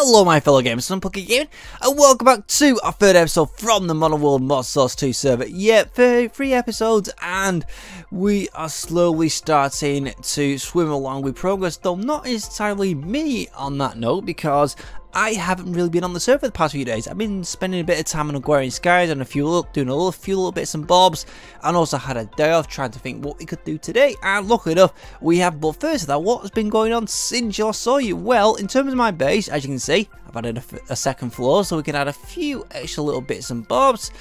Hello my fellow gamers, I'm Pucky Gaming, and welcome back to our third episode from the Modern World Modsauce 2 server. Yep, 3 episodes, and we are slowly starting to swim along with progress, though not entirely me on that note, because I haven't really been on the server the past few days. I've been spending a bit of time on Aquarian Skies and doing a few little bits and bobs, and also had a day off trying to think what we could do today, and luckily enough we have. But first of that, what has been going on since I saw you? Well, in terms of my base, as you can see, I've added a second floor so we can add a few extra little bits and bobs.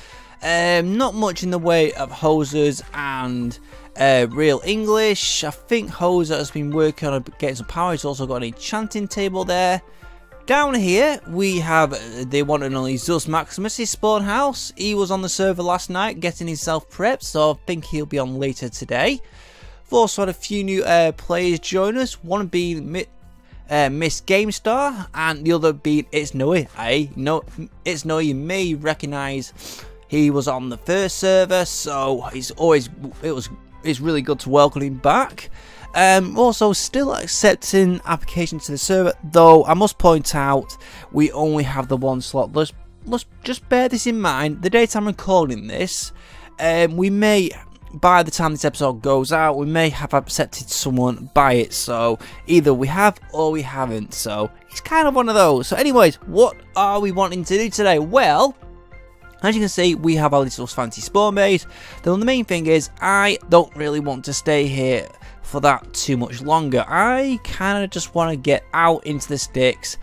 Not much in the way of hoses and real English. I think Hoser has been working on getting some power. He's also got an enchanting table there. Down here, we have the one and only Zeus Maximus, his spawn house. He was on the server last night getting himself prepped, so I think he'll be on later today. We've also had a few new players join us, one being Miss GameStar, and the other being It's Noe. It's Noe, you may recognise he was on the first server, so it's really good to welcome him back. Also still accepting applications to the server, though I must point out we only have the one slot. Let's just bear this in mind. The date I'm recording this, we may, by the time this episode goes out, we may have accepted someone by it, so either we have or we haven't, so it's kind of one of those. So anyways, what are we wanting to do today? Well, as you can see, we have our little fancy spawn base, though the main thing is I don't really want to stay here for that too much longer. I kind of just want to get out into the sticks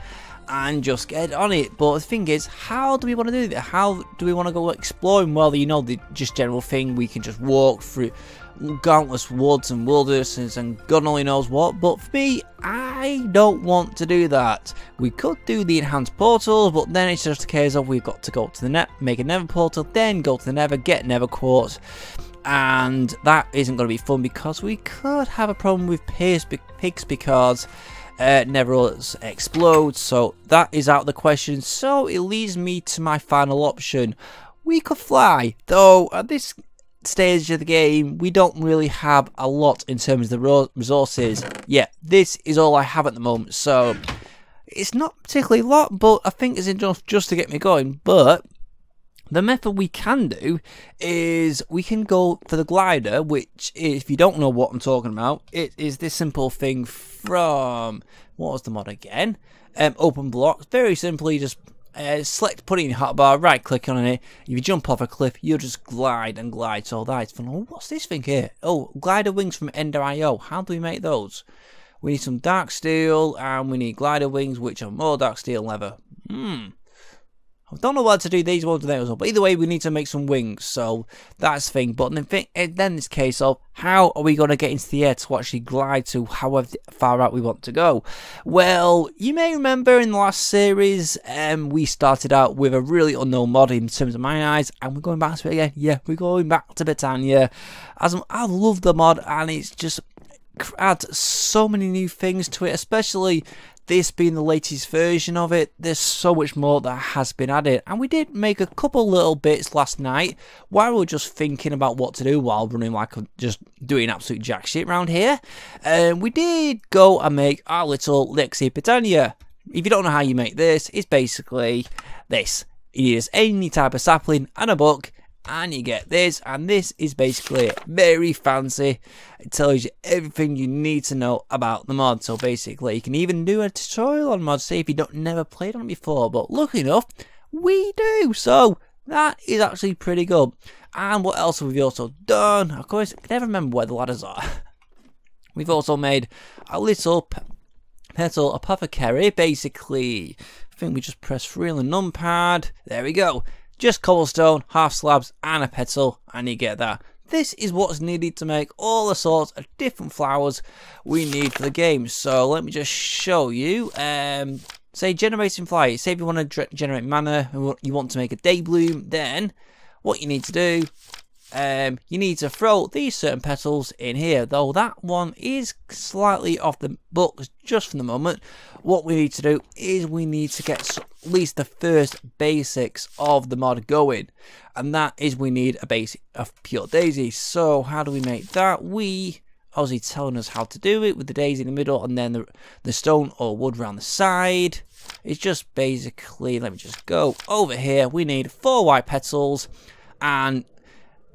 and just get on it. But the thing is, how do we want to do that? How do we want to go exploring? Well, you know, the just general thing, we can just walk through countless woods and wildernesses and God only knows what. But for me, I don't want to do that. We could do the enhanced portals, but then it's just a case of we've got to go to the net, make a nether portal, then go to the nether, get nether quartz. And that isn't going to be fun because we could have a problem with pigs because nether explode, so that is out of the question. So it leads me to my final option. We could fly, though at this stage of the game we don't really have a lot in terms of the resources. Yeah, this is all I have at the moment, so it's not particularly a lot, but I think it's enough just to get me going. But the method we can do is we can go for the glider, which, if you don't know what I'm talking about, it is this simple thing from, what was the mod again? Open blocks. Very simply, just select, put it in your hotbar, right click on it. If you jump off a cliff, you'll just glide and glide. So that is fun. Oh, what's this thing here? Oh, glider wings from Ender.io. How do we make those? We need some dark steel and we need glider wings, which are more dark steel leather. I don't know what to do these ones, but either way we need to make some wings, so that's the thing. But then this case of how are we going to get into the air to actually glide to however far out we want to go? Well, you may remember in the last series we started out with a really unknown mod in terms of my eyes, and we're going back to it again. Yeah, we're going back to Botania. I love the mod, and it's just adds so many new things to it, especially this being the latest version of it. There's so much more that has been added, and we did make a couple little bits last night while we were just thinking about what to do while running like just doing absolute jack shit around here. We did go and make our little Lexi Botania. If you don't know how you make this, it's basically this. You need any type of sapling and a book, and you get this, and this is basically very fancy. It tells you everything you need to know about the mod. So basically you can even do a tutorial on mod, say if you never played on it before, but luckily enough we do, so that is actually pretty good. And what else have we also done? Of course, I can never remember where the ladders are. We've also made a little petal apothecary. Basically, I think we just press 3 on the numpad. There we go. Just cobblestone, half slabs, and a petal, and you get that. This is what's needed to make all the sorts of different flowers we need for the game. So let me just show you. Say generating fly. Say if you want to generate mana, you want to make a day bloom, then what you need to do, you need to throw these certain petals in here, though that one is slightly off the books just for the moment. What we need to do is we need to get at least the first basics of the mod going, and that is we need a basic of pure daisy. So how do we make that? We obviously telling us how to do it with the daisy in the middle and then the stone or wood around the side. is just basically, let me just go over here. We need 4 white petals and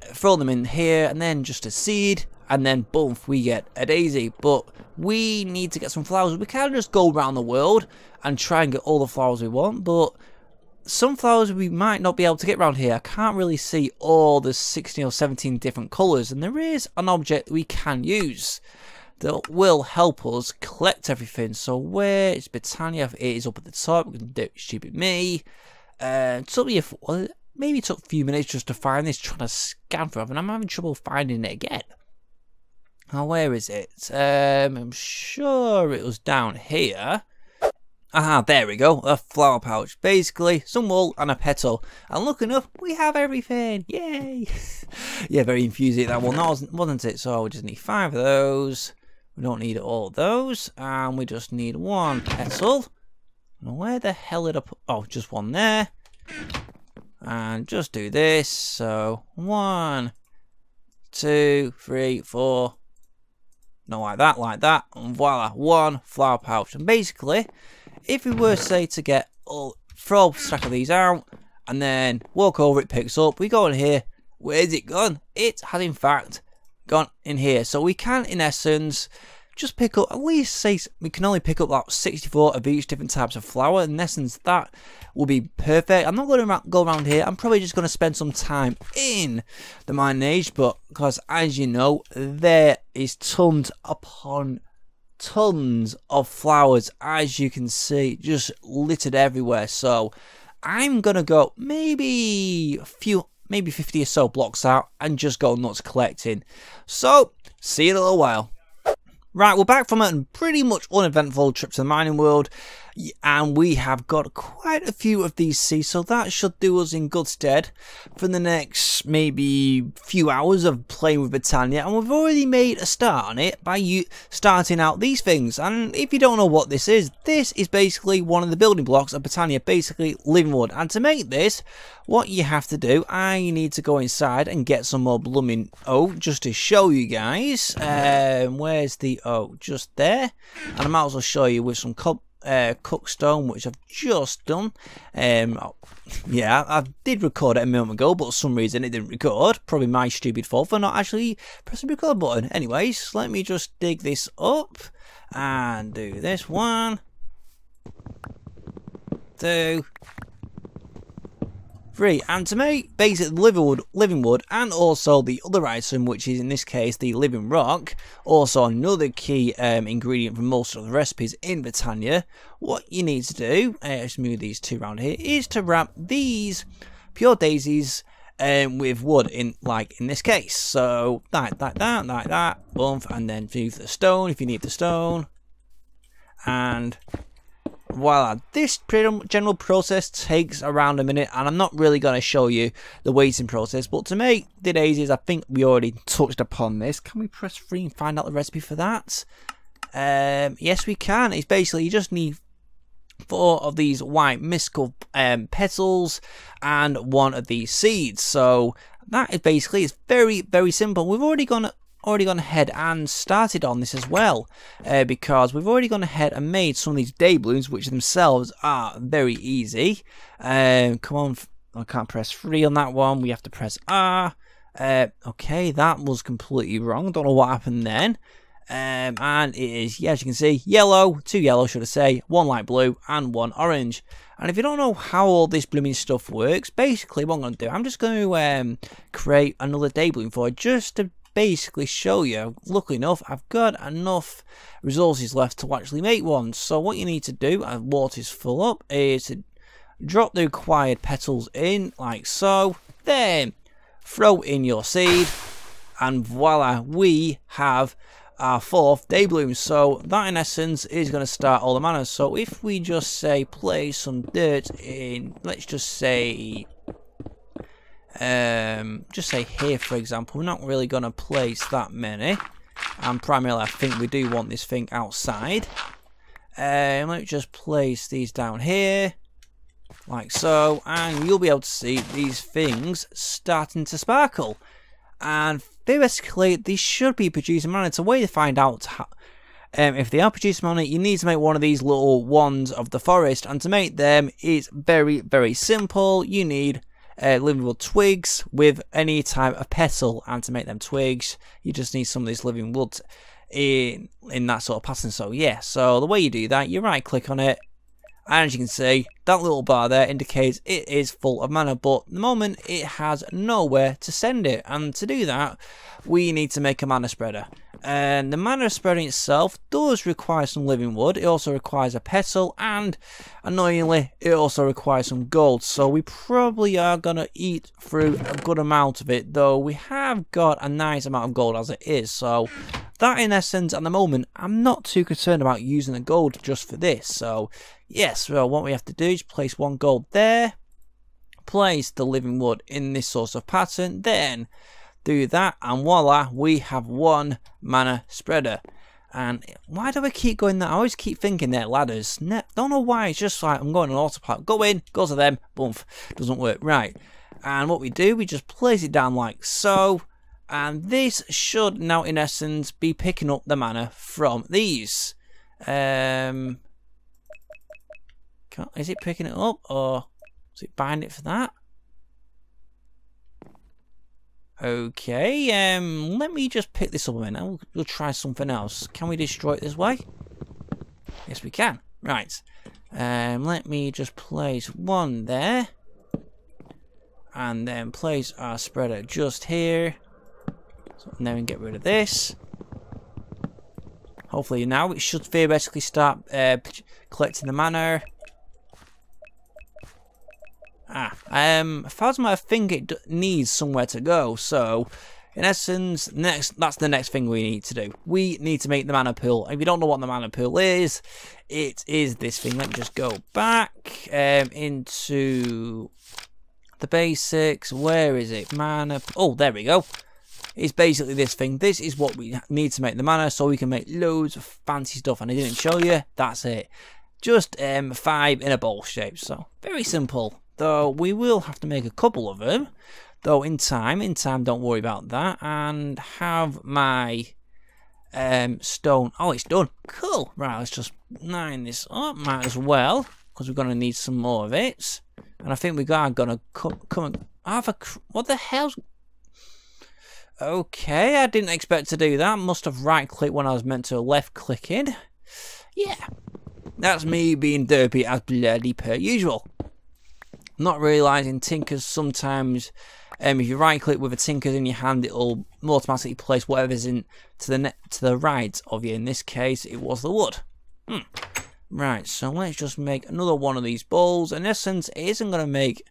throw them in here, and then just a seed, and then boom, we get a daisy. But we need to get some flowers. We can't just go around the world and try and get all the flowers we want, but some flowers we might not be able to get around here. I can't really see all the 16 or 17 different colours, and there is an object we can use that will help us collect everything. So where is Botania? It is up at the top. We can do it, stupid me. Maybe it took a few minutes just to find this, trying to scan for it, and I'm having trouble finding it again. Oh, where is it? I'm sure it was down here. Aha, there we go, a flower pouch. Basically, some wool and a petal. And looking up, we have everything. Yay! Yeah, very infusing that one, wasn't it? So we just need 5 of those. We don't need all of those. And we just need 1 petal. Now, where the hell did I put? Oh, just 1 there. And just do this. So 1, 2, 3, 4. No, like that. And voila, 1 flower pouch. And basically, if we were, say, to get throw a stack of these out and then walk over, it picks up. We go in here. Where's it gone? It has in fact gone in here. So we can, in essence, just pick up, at least say we can only pick up about 64 of each different types of flower. In essence, that will be perfect. I'm not going to go around here. I'm probably just going to spend some time in the mining age, but because as you know, there is tons upon tons of flowers, as you can see, just littered everywhere. So I'm gonna go maybe 50 or so blocks out and just go nuts collecting. So see you in a little while. Right, we're back from a pretty much uneventful trip to the mining world, and we have got quite a few of these seeds, so that should do us in good stead for the next maybe few hours of playing with Botania. And we've already made a start on it by starting out these things. And if you don't know what this is basically one of the building blocks of Botania, basically living wood. And to make this, what you have to do, I need to go inside and get some more blooming oak just to show you guys. Where's the oak? Just there. And I might as well show you with some cooked stone, which I've just done. Yeah, I did record it a moment ago, but for some reason it didn't record. Probably my stupid fault for not actually pressing the record button. Anyways, let me just dig this up and do this. 1, 2, 3, and to make basically living wood, and also the other item, which is in this case the living rock, also another key ingredient for most of the recipes in Botania. What you need to do, let's move these 2 around here, is to wrap these pure daisies with wood in this case. So like that, boom, and then move the stone if you need the stone, and voila. This general process takes around a minute, and I'm not really going to show you the waiting process, but to make the daisies, I think we already touched upon this. Can we press 3 and find out the recipe for that? Yes, we can. It's basically, you just need 4 of these white mystical petals and 1 of these seeds. So that is basically, it's very, very simple. We've already gone ahead and started on this as well, because we've already gone ahead and made some of these day blooms, which themselves are very easy. Come on, I can't press 3 on that one. We have to press R. Okay, that was completely wrong. Don't know what happened then. And it is, yeah, as you can see, yellow, 2 yellow should I say, 1 light blue and 1 orange. And if you don't know how all this blooming stuff works, basically what I'm going to do, I'm just going to create another day bloom for it, just to basically show you. Luckily enough, I've got enough resources left to actually make one. So what you need to do, as water's full up, is to drop the required petals in like so, then throw in your seed, and voila, we have our 4th day bloom. So that in essence is going to start all the manners. So if we just say place some dirt in, let's just say here for example, we're not really going to place that many, and primarily I think we do want this thing outside. Let's just place these down here like so, and you'll be able to see these things starting to sparkle, and theoretically these should be producing mana. It's a way to find out If they are producing mana, you need to make one of these little wands of the forest, and to make them it's very, very simple. You need living wood twigs with any type of petal, and to make them twigs you just need some of this living wood in that sort of pattern. So yeah, so the way you do that, you right click on it, and as you can see, that little bar there indicates it is full of mana, but at the moment it has nowhere to send it. And to do that, we need to make a mana spreader. And the mana spreader itself does require some living wood. It also requires a petal, and annoyingly, it also requires some gold. So we probably are going to eat through a good amount of it, though we have got a nice amount of gold as it is. So that, in essence, at the moment, I'm not too concerned about using the gold just for this. So yes, well, what we have to do is place one gold there, place the living wood in this sort of pattern, then do that, and voila, we have one mana spreader. And why do I keep going that? I always keep thinking they're ladders. Don't know why, it's just like I'm going on autopilot. Go in, go to them, boom, doesn't work. Right, and what we do, we just place it down like so, and this should now in essence be picking up the mana from these. Is it picking it up, or is it buying it for that? Okay, let me just pick this up a minute. We'll try something else. Can we destroy it this way? Yes, we can. Right. Let me just place one there. And then place our spreader just here. So, and then we can get rid of this. Hopefully now it should theoretically start collecting the mana. As far as I think it needs somewhere to go, so in essence, that's the next thing we need to do. We need to make the mana pool. If you don't know what the mana pool is, it is this thing. Let me just go back into the basics. Where is it? Mana. Oh, there we go. It's basically this thing. This is what we need to make the mana, so we can make loads of fancy stuff. And I didn't show you. That's it. Just 5 in a bowl shape. So very simple. Though we will have to make a couple of them, though in time, don't worry about that. And have my stone. Oh, it's done. Cool. Right, let's just line this up. Might as well, because we're going to need some more of it. And I think we are going to come and have a... What the hell's... Okay, I didn't expect to do that. Must have right-clicked when I was meant to left-clicking. Yeah. That's me being derpy as bloody per usual. Not realising tinkers sometimes, if you right click with a tinker in your hand, it'll automatically place whatever's in to the right of you. In this case, it was the wood. Right, so let's just make another one of these bowls. In essence, it isn't going to make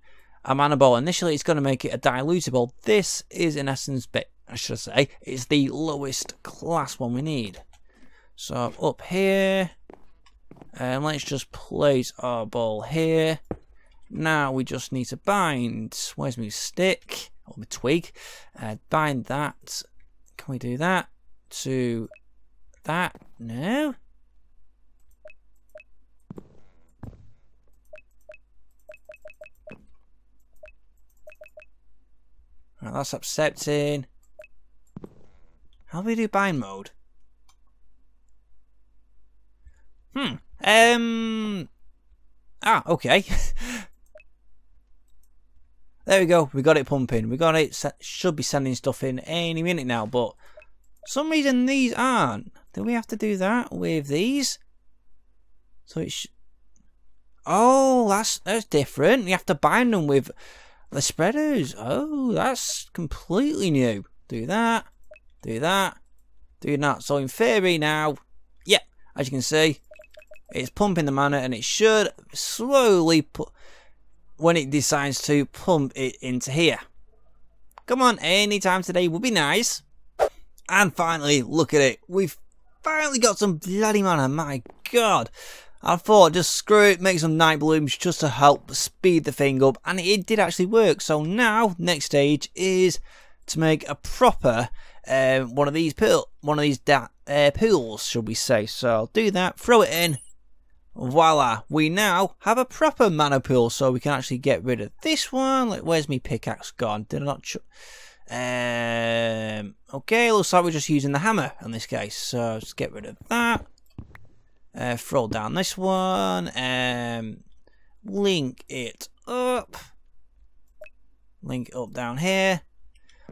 a mana bowl. Initially, it's going to make it a dilutable. This is in essence, I should say, it's the lowest class one we need. So up here, and let's just place our bowl here. Now we just need to bind, where's my stick, or my twig, bind that, can we do that, to that, no? Right, that's accepting. How do we do bind mode? Okay. There we go, we got it pumping. We got it, should be sending stuff in any minute now, but for some reason these aren't. Do we have to do that with these? So it's... Oh, that's different. You have to bind them with the spreaders. Oh, that's completely new. Do that, do that, do that. So in theory now, yeah, as you can see, it's pumping the mana, and it should slowly put... when it decides to pump it into here. Come on, anytime today would be nice. And finally, look at it. We've finally got some bloody mana, my god. I thought, just screw it, make some night blooms just to help speed the thing up. And it did actually work. So now, next stage is to make a proper one of these pools, should we say. So I'll do that, throw it in. Voila, we now have a proper mana pool, so we can actually get rid of this one. Like, where's my pickaxe gone? Did I not Okay, looks like we're just using the hammer in this case. So let's get rid of that. Throw down this one. Link it up. Link it up down here.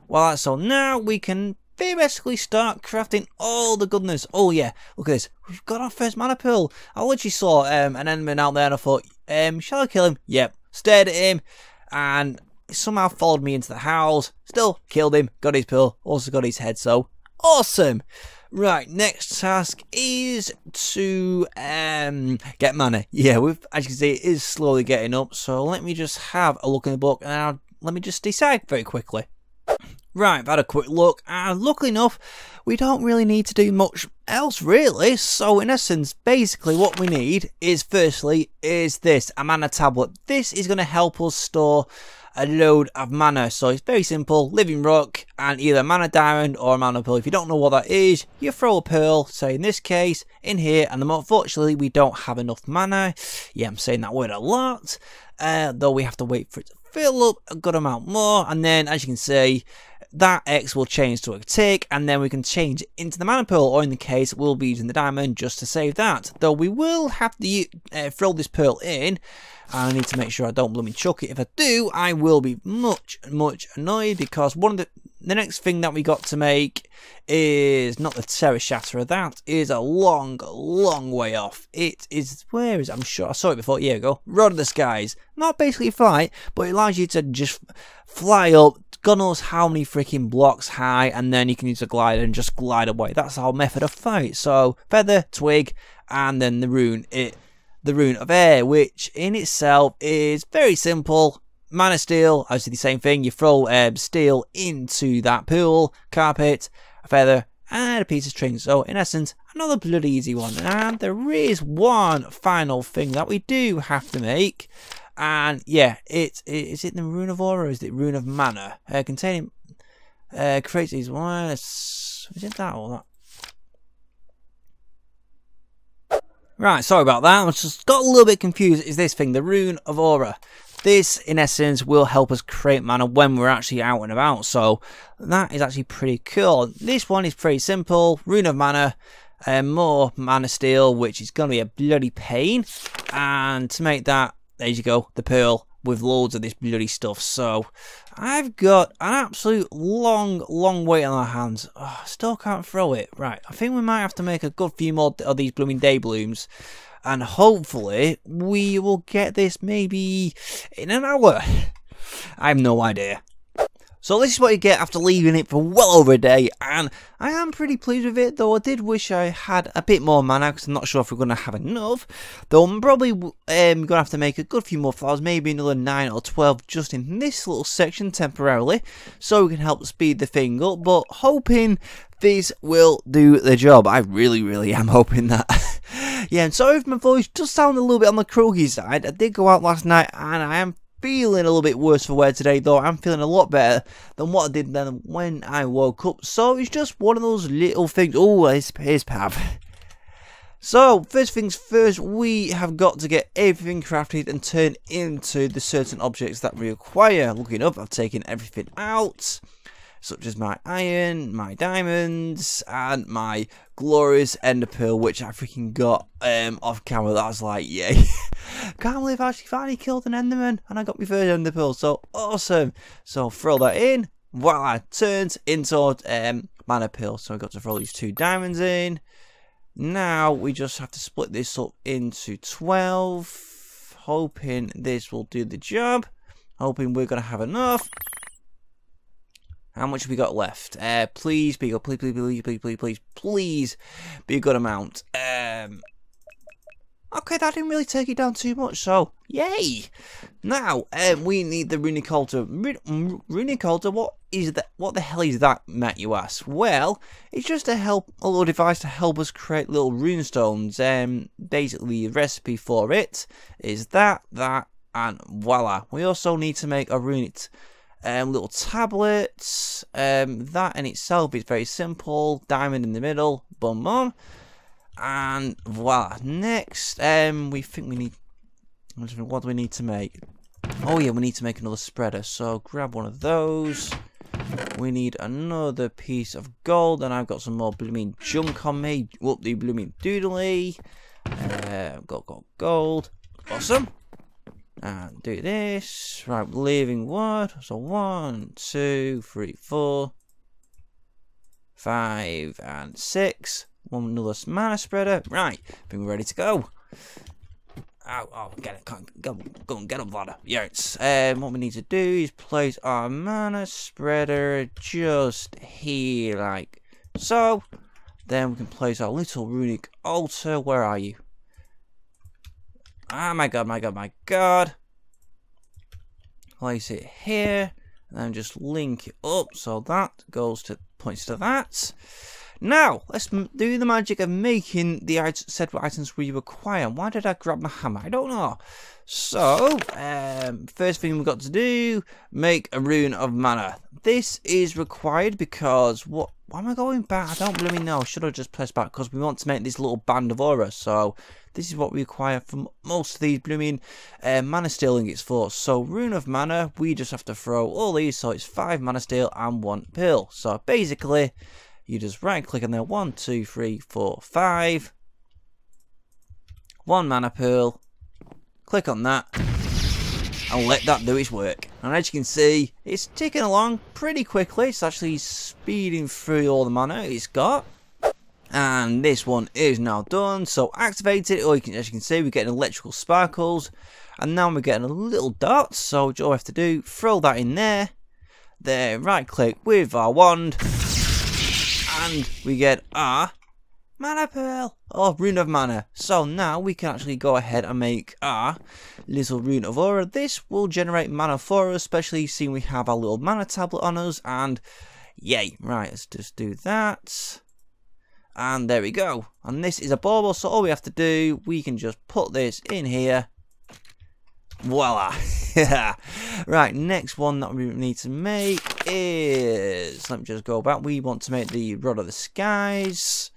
Well, so now we can basically start crafting all the goodness. Oh yeah, look at this. We've got our first mana pearl. I literally saw an enderman out there and I thought, shall I kill him? Yep. Stared at him and somehow followed me into the house. Still killed him. Got his pearl. Also got his head. So awesome. Right, next task is to get mana. Yeah, as you can see, it is slowly getting up. So let me just have a look in the book and let me just decide very quickly. Right, I've had a quick look, and luckily enough, we don't really need to do much else, really. So, in essence, basically what we need is, firstly, this, a mana tablet. This is going to help us store a load of mana. So, it's very simple, living rock, and either a mana diamond or a mana pearl. If you don't know what that is, you throw a pearl, say in this case, in here, and unfortunately, we don't have enough mana. Yeah, I'm saying that word a lot, though we have to wait for it to fill up a good amount more, and then, as you can see, that X will change to a tick, and then we can change it into the mana pearl, or in the case, we'll be using the diamond just to save that. Though we will have to throw this pearl in, I need to make sure I don't blooming chuck it. If I do, I will be much annoyed, because one of the next thing that we got to make is not the Terra Shatterer. That is a long way off. It is, where is it? I'm sure I saw it before. Here we go. Rod of the Skies. Not basically fly, but it allows you to just fly up, God knows how many freaking blocks high, and then you can use a glider and just glide away. That's our method of fight. So feather, twig, and then the rune of air, which in itself is very simple. Mana steel, obviously the same thing. You throw steel into that pool, carpet, a feather, and a piece of string. So in essence, another bloody easy one. And there is one final thing that we do have to make. And yeah, is it the Rune of Aura or is it Rune of Mana? Containing creates these ones. Is it that or that? Right, sorry about that. I just got a little bit confused. Is this thing the Rune of Aura? This, in essence, will help us create mana when we're actually out and about. So that is actually pretty cool. This one is pretty simple. Rune of Mana. More mana steel, which is going to be a bloody pain. And to make that, there you go, the pearl with loads of this bloody stuff. So I've got an absolute long wait on our hands. Oh, still can't throw it. Right, I think we might have to make a good few more of these blooming day blooms. And hopefully we will get this maybe in an hour. I have no idea. So this is what you get after leaving it for well over a day, and I am pretty pleased with it, though I did wish I had a bit more mana, because I'm not sure if we're going to have enough, though I'm probably going to have to make a good few more flowers, maybe another 9 or 12 just in this little section temporarily, so we can help speed the thing up, but hoping this will do the job. I really am hoping that. Yeah, and sorry if my voice does sound a little bit on the croaky side. I did go out last night, and I am feeling a little bit worse for wear today, though I'm feeling a lot better than what I did then when I woke up. So it's just one of those little things. Oh, here's Pav. So first things first, we have got to get everything crafted and turned into the certain objects that we require. Looking up, I've taken everything out, such as my iron, my diamonds, and my glorious ender pearl, which I freaking got off camera. That was like, yay. Can't believe I actually finally killed an enderman and I got my first ender pearl, so awesome. So throw that in, voila, turns into mana pearl. So I've got to throw these 2 diamonds in. Now we just have to split this up into 12, hoping this will do the job, hoping we're going to have enough. How much have we got left? Please be good. Please be a good amount. Okay, that didn't really take it down too much, so yay! Now, we need the runic altar. Runic altar, what is that? What the hell is that, Matt, you ask? Well, it's just a little device to help us create little rune stones. Basically, the recipe for it is that, and voila. We also need to make a runic little tablets. That in itself is very simple. Diamond in the middle, boom, and voila. Next, we think we need. What do we need to make? Oh yeah, we need to make another spreader. So grab one of those. We need another piece of gold, and I've got some more blooming junk on me. Whoop the blooming doodly. Got gold. Awesome. And do this. Right, living wood. So 1, 2, 3, 4, 5, and 6. One another mana spreader. Right, I think we're ready to go. Oh, get it. Go and get up, ladder. Yes. What we need to do is place our mana spreader just here, like so. Then we can place our little runic altar. Where are you? Ah, my god. Place it here. And then just link it up so that points to that. Now, let's do the magic of making the separate items we require. Why did I grab my hammer? I don't know. So, first thing we've got to do, make a rune of mana. This is required because, why am I going back? I don't blooming know. Should I just press back? Because we want to make this little band of aura. So, this is what we require from most of these blooming mana steel ingots for. So, rune of mana, we just have to throw all these. So, it's 5 mana steel and 1 pearl. So, basically, you just right click on there, 1, 2, 3, 4, 5. 1 mana pearl. Click on that. And let that do its work. And as you can see, it's ticking along pretty quickly. It's actually speeding through all the mana it's got. And this one is now done. So activate it. Or as you can see, we're getting electrical sparkles. And now we're getting a little dot. So all we have to do, throw that in there. Then right click with our wand. And we get our mana pearl, or rune of mana. So now we can actually go ahead and make our little rune of aura. This will generate mana for us, especially seeing we have our little mana tablet on us. And yay, right, let's just do that. And there we go. And this is a bauble, so all we have to do, we can just put this in here. Voila. Right, next one that we need to make is, let me just go back, we want to make the Rod of the Skies.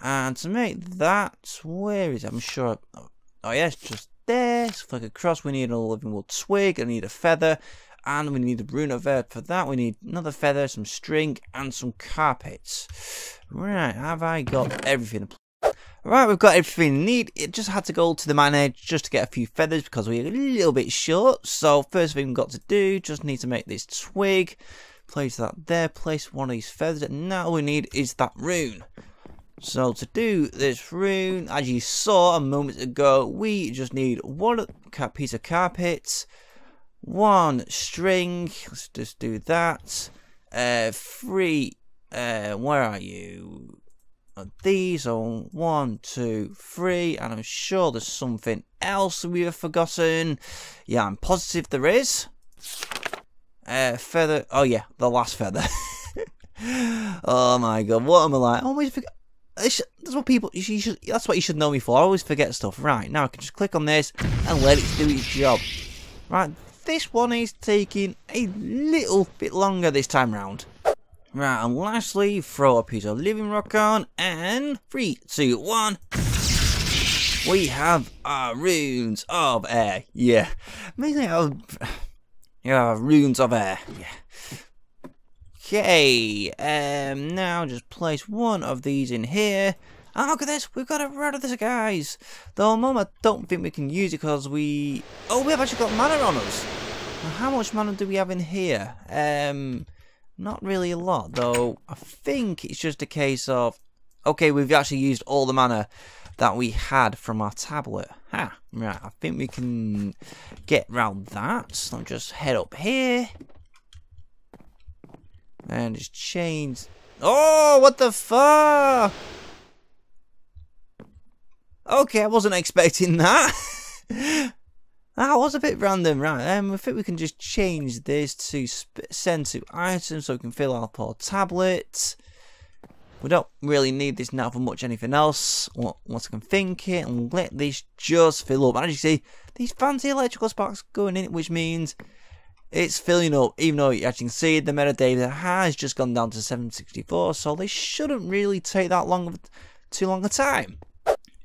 And to make that, where is it? I'm sure, oh yes, just there. So flick across, we need a living wood twig, I need a feather, and we need a rune of earth. For that we need another feather, some string, and some carpets. Right, have I got everything? Right, we've got everything we need. It just had to go to the mine edge just to get a few feathers because we're a little bit short. So first thing we've got to do, just need to make this twig. Place that there, place one of these feathers. And now all we need is that rune. So to do this rune, as you saw a moment ago, we just need one piece of carpet, 1 string. Let's just do that. 3, where are you? These are 1, 2, 3, and I'm sure there's something else we have forgotten. Yeah, I'm positive there is. Feather. Oh yeah, the last feather. Oh my god, what am I like? I always forget. That's what people. That's what you should know me for. I always forget stuff. Right, now I can just click on this and let it do its job. Right, this one is taking a little bit longer this time round. Right, and lastly, throw a piece of living rock on, and 3, 2, 1. We have our runes of air. Yeah, mainly our runes of air. Yeah. Okay. Now just place one of these in here. And look at this, we've got a Rod of the Skies. Though, Mum, I don't think we can use it because we have actually got mana on us. Now, how much mana do we have in here? Not really a lot, though. I think it's just a case of, okay, we've actually used all the mana that we had from our tablet. Right, I think we can get round that. So I'll just head up here. And just change. Oh, what the fuck? Okay, I wasn't expecting that. That was a bit random, right? I think we can just change this to send to items so we can fill up our tablet. We don't really need this now for much anything else. Once I can think it and let this just fill up. And as you see, these fancy electrical sparks going in it, which means it's filling up. Even though, as you can see, the metadata has just gone down to 764, so they shouldn't really take that too long a time.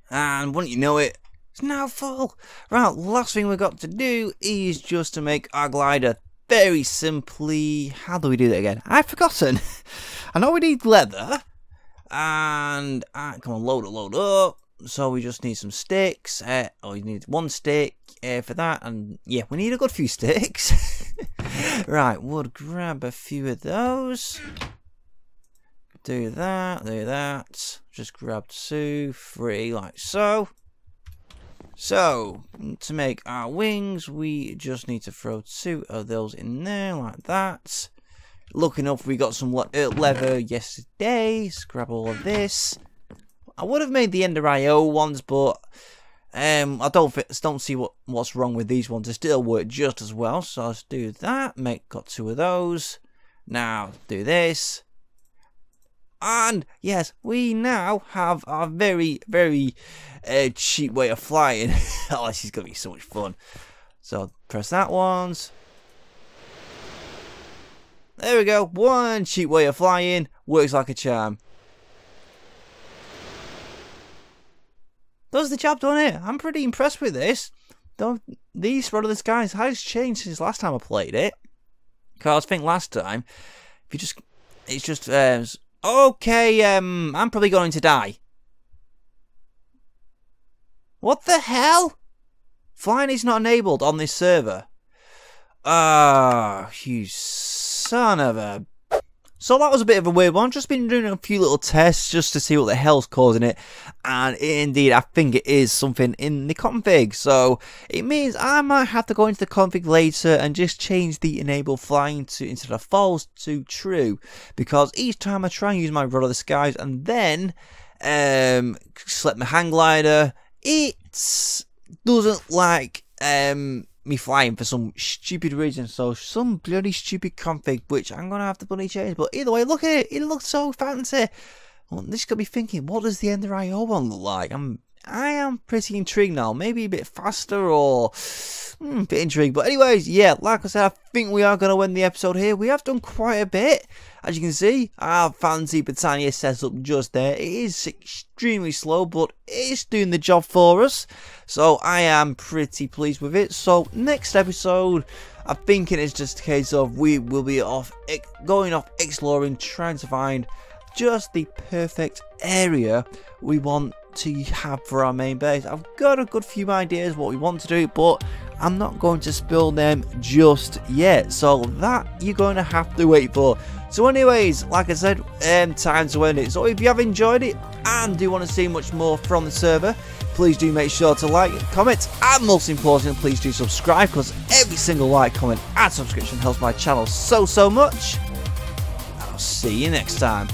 And wouldn't you know it, it's now full. Right, last thing we've got to do is just to make our glider very simply, how do we do that again? I've forgotten. I know we need leather, and come on, load up. So we just need some sticks. We need 1 stick for that, and yeah, we need a good few sticks. Right, we'll grab a few of those. Do that. Just grab 2, 3, like so. So, to make our wings, we just need to throw 2 of those in there, like that. Lucky enough, we got some leather yesterday. Let's grab all of this. I would have made the Ender IO ones, but I don't see what's wrong with these ones. They still work just as well. So let's do that. Got 2 of those. Now do this. And yes, we now have a very, very cheap way of flying. Oh, this is going to be so much fun. So press that once. There we go. 1 cheap way of flying. Works like a charm. Does the job, doesn't it? I'm pretty impressed with this. These Rod of the Skies has changed since last time I played it. Because I think last time, it's just okay, I'm probably going to die. What the hell? Flying is not enabled on this server. Ah, you son of a... So that was a bit of a weird one. Just been doing a few little tests just to see what the hell's causing it. And indeed, I think it is something in the config. So it means I might have to go into the config later and just change the enable flying to, instead of false, to true. Because each time I try and use my Rod of the Skies and then select my hang glider, it doesn't like me flying for some stupid reason. So some bloody stupid config, which I'm gonna have to bloody change. But either way, look at it, it looks so fancy. Well, this could be thinking, what does the Ender IO one look like? I am pretty intrigued now. Maybe a bit faster or a bit intrigued. But anyways, yeah, like I said, I think we are gonna end the episode here. We have done quite a bit. As you can see, our fancy Botania setup just there. It is extremely slow, but it's doing the job for us. So I am pretty pleased with it. So next episode, I think it is just a case of we will be going off exploring, trying to find just the perfect area we want to have for our main base. I've got a good few ideas what we want to do, but I'm not going to spill them just yet. So that you're going to have to wait for. So anyways, like I said, time to end it. So if you have enjoyed it and do want to see much more from the server, please do make sure to like, comment, and most importantly, please do subscribe, because every single like, comment, and subscription helps my channel so much. And I'll see you next time.